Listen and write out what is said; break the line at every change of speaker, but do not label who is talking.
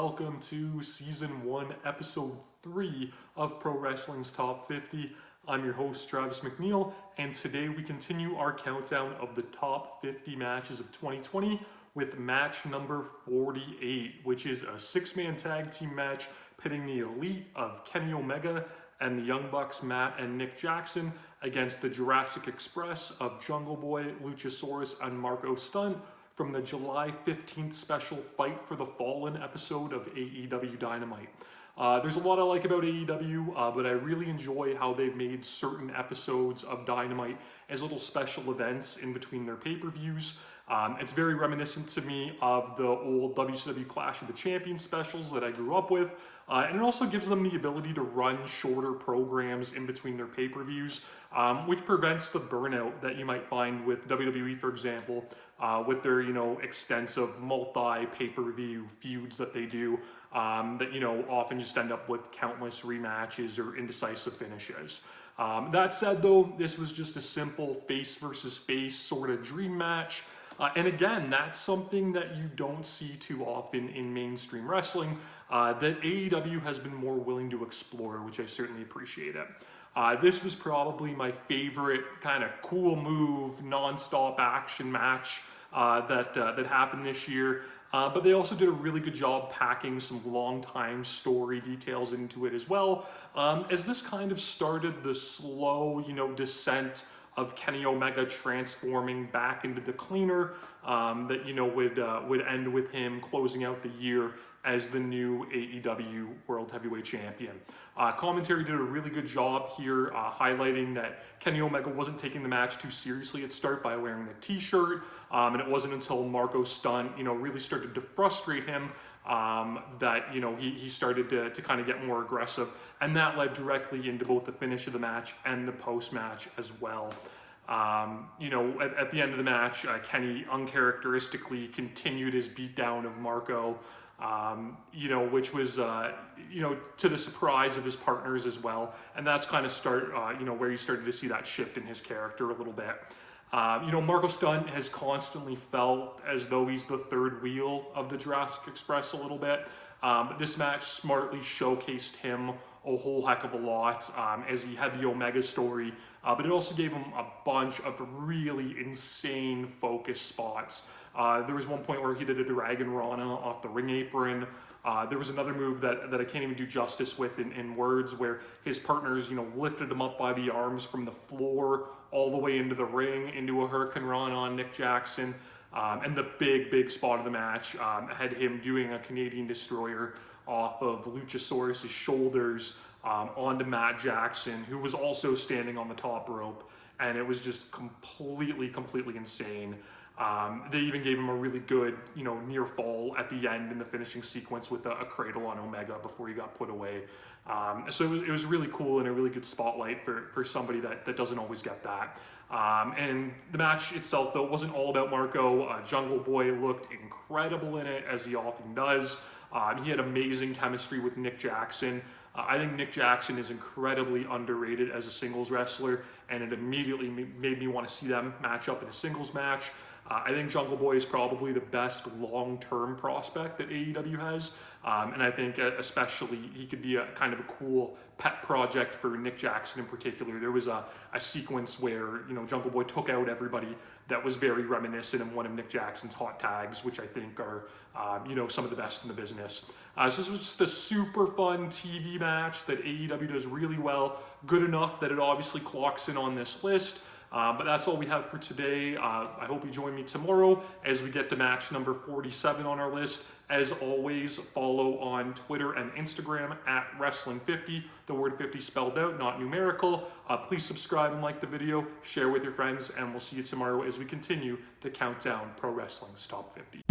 welcome to Season 1, Episode 3 of Pro Wrestling's Top 50. I'm your host, Travis McNeil, and today we continue our countdown of the top 50 matches of 2020 with match number 48, which is a six-man tag team match pitting the Elite of Kenny Omega and the Young Bucks, Matt and Nick Jackson, against the Jurassic Express of Jungle Boy, Luchasaurus, and Marko Stunt from the July 15th special Fight for the Fallen episode of AEW Dynamite. There's a lot I like about AEW, but I really enjoy how they've made certain episodes of Dynamite as little special events in between their pay-per-views. It's very reminiscent to me of the old WCW Clash of the Champions specials that I grew up with, and it also gives them the ability to run shorter programs in between their pay-per-views, which prevents the burnout that you might find with WWE, for example, with their extensive multi-pay-per-view feuds that they do, that often just end up with countless rematches or indecisive finishes. That said, though, this was just a simple face versus face sort of dream match. And again, that's something that you don't see too often in mainstream wrestling, that AEW has been more willing to explore, which I certainly appreciate it. This was probably my favorite kind of cool move, non-stop action match that happened this year. But they also did a really good job packing some long-time story details into it as well, as this kind of started the slow, descent of Kenny Omega transforming back into the cleaner that would end with him closing out the year as the new AEW World Heavyweight Champion. Commentary did a really good job here highlighting that Kenny Omega wasn't taking the match too seriously at start by wearing the t-shirt, and it wasn't until Marko Stunt really started to frustrate him that he started to kind of get more aggressive, and that led directly into both the finish of the match and the post-match as well. At the end of the match, Kenny uncharacteristically continued his beatdown of Marko, which was, to the surprise of his partners as well. And that's kind of where you started to see that shift in his character a little bit. Marko Stunt has constantly felt as though he's the third wheel of the Jurassic Express a little bit. But this match smartly showcased him a whole heck of a lot as he had the Omega story, but it also gave him a bunch of really insane focus spots. There was one point where he did a Dragon Rana off the ring apron. There was another move that I can't even do justice with in words, where his partners, lifted him up by the arms from the floor all the way into the ring, into a Hurricane Rana on Nick Jackson. And the big spot of the match had him doing a Canadian Destroyer off of Luchasaurus' shoulders onto Matt Jackson, who was also standing on the top rope. And it was just completely insane. They even gave him a really good, near fall at the end in the finishing sequence with a cradle on Omega before he got put away. So it was really cool and a really good spotlight for somebody that doesn't always get that. And the match itself, though, wasn't all about Marko. Jungle Boy looked incredible in it, as he often does. He had amazing chemistry with Nick Jackson. I think Nick Jackson is incredibly underrated as a singles wrestler, and it immediately made me want to see them match up in a singles match. I think Jungle Boy is probably the best long-term prospect that AEW has, and I think especially he could be a kind of a cool pet project for Nick Jackson in particular. There was a sequence where Jungle Boy took out everybody that was very reminiscent of one of Nick Jackson's hot tags, which I think are some of the best in the business. So this was just a super fun TV match that AEW does really well, good enough that it obviously clocks in on this list. But that's all we have for today. I hope you join me tomorrow as we get to match number 47 on our list. As always, follow on Twitter and Instagram at Wrestling50, the word 50 spelled out, not numerical. Please subscribe and like the video, share with your friends, and we'll see you tomorrow as we continue to count down Pro Wrestling's Top 50.